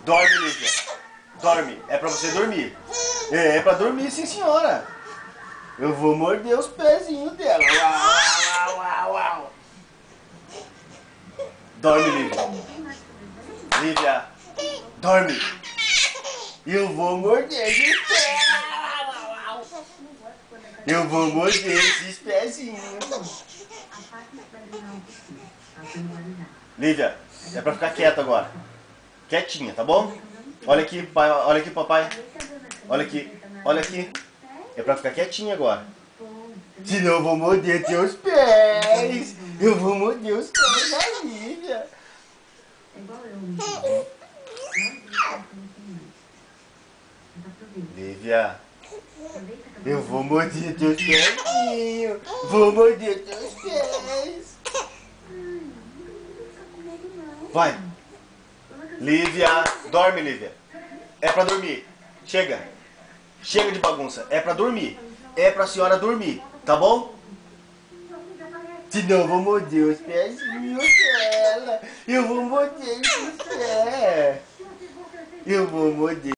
Dorme, Lívia. Dorme. É pra você dormir. É pra dormir, sim, senhora. Eu vou morder os pezinhos dela. Uau, uau, uau, uau. Dorme, Lívia. Lívia. Dorme. Eu vou morder esses pés. Eu vou morder esses pezinhos. Lívia, é pra ficar quieta agora. Quietinha, tá bom? Olha aqui, pai, olha aqui, papai. Olha aqui, olha aqui. É pra ficar quietinha agora. Senão eu vou morder teus pés. Eu vou morder os pés da Lívia. Lívia, eu vou morder teus pezinhos. Vou morder teus pés. Vai. Lívia, dorme, Lívia. É pra dormir. Chega. Chega de bagunça. É pra dormir. É pra senhora dormir. Tá bom? Senão eu vou morder os pezinhos dela. Eu vou morder os pés. Eu vou morder.